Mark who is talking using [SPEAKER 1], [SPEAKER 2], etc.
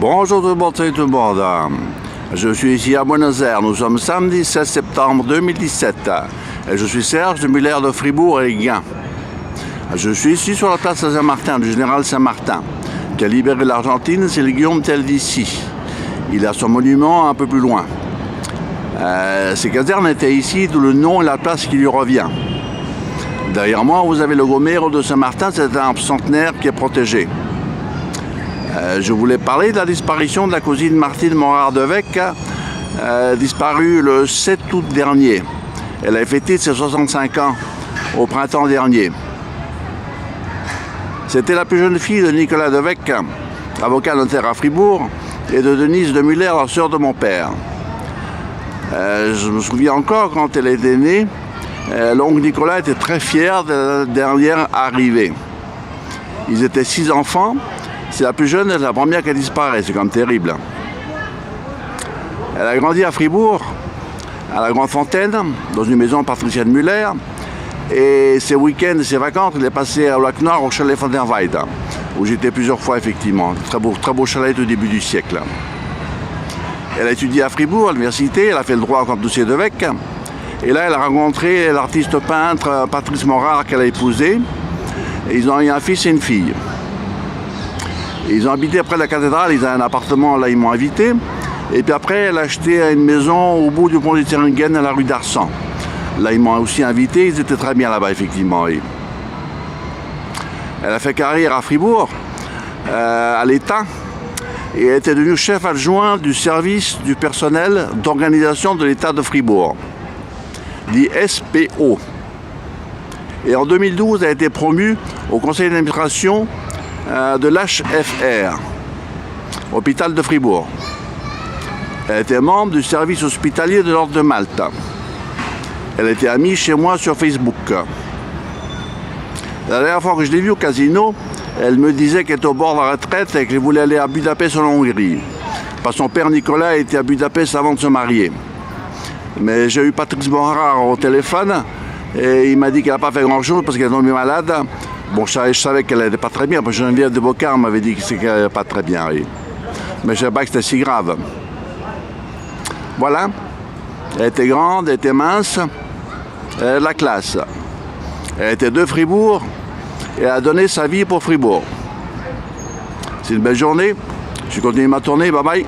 [SPEAKER 1] Bonjour tout le monde, salut tout le monde. Je suis ici à Buenos Aires. Nous sommes samedi 16 septembre 2017. Et je suis Serge de Muller de Fribourg et Gand. Je suis ici sur la place Saint-Martin du général Saint-Martin, qui a libéré l'Argentine. C'est le Guillaume Tell d'ici. Il a son monument un peu plus loin. Ces casernes étaient ici, d'où le nom et la place qui lui revient. Derrière moi, vous avez le Gomero de Saint-Martin. C'est un centenaire qui est protégé. Je voulais parler de la disparition de la cousine Martine Morard-Devec, disparue le 7 août dernier. Elle a fêté ses 65 ans au printemps dernier. C'était la plus jeune fille de Nicolas Devec, avocat notaire à Fribourg, et de Denise de Muller, la sœur de mon père. Je me souviens encore quand elle était née, l'oncle Nicolas était très fier de la dernière arrivée. Ils étaient 6 enfants. C'est la plus jeune et la première qui disparaît, c'est quand même terrible. Elle a grandi à Fribourg, à la Grande Fontaine, dans une maison patricienne Muller. Et ses week-ends et ses vacances, elle est passée au Lac Nord, au chalet von der Weide, où j'étais plusieurs fois effectivement. Très beau chalet au début du siècle. Elle a étudié à Fribourg, à l'université, elle a fait le droit au campus Devec. Et là, elle a rencontré l'artiste peintre Patrice Morard qu'elle a épousé. Et ils ont eu un fils et une fille. Ils ont habité près de la cathédrale, ils ont un appartement, là ils m'ont invité. Et puis après, elle a acheté une maison au bout du pont du Thüringen, à la rue d'Arsan. Là ils m'ont aussi invité, ils étaient très bien là-bas effectivement. Oui. Elle a fait carrière à Fribourg, à l'État, et elle était devenue chef adjoint du service du personnel d'organisation de l'État de Fribourg, dit SPO. Et en 2012, elle a été promue au conseil d'administration de l'HFR, hôpital de Fribourg. Elle était membre du service hospitalier de l'Ordre de Malte. Elle était amie chez moi sur Facebook. La dernière fois que je l'ai vue au casino, elle me disait qu'elle était au bord de la retraite et qu'elle voulait aller à Budapest en Hongrie. Parce que son père Nicolas était à Budapest avant de se marier. Mais j'ai eu Patrice Morard au téléphone et il m'a dit qu'elle n'a pas fait grand-chose parce qu'elle est tombée malade. Bon, je savais qu'elle n'était pas très bien, parce que Geneviève de Bocard m'avait dit qu'elle n'était pas très bien, oui. Mais je ne savais pas que c'était si grave. Voilà. Elle était grande, elle était mince, elle avait de la classe. Elle était de Fribourg et elle a donné sa vie pour Fribourg. C'est une belle journée. Je continue ma tournée, bye bye.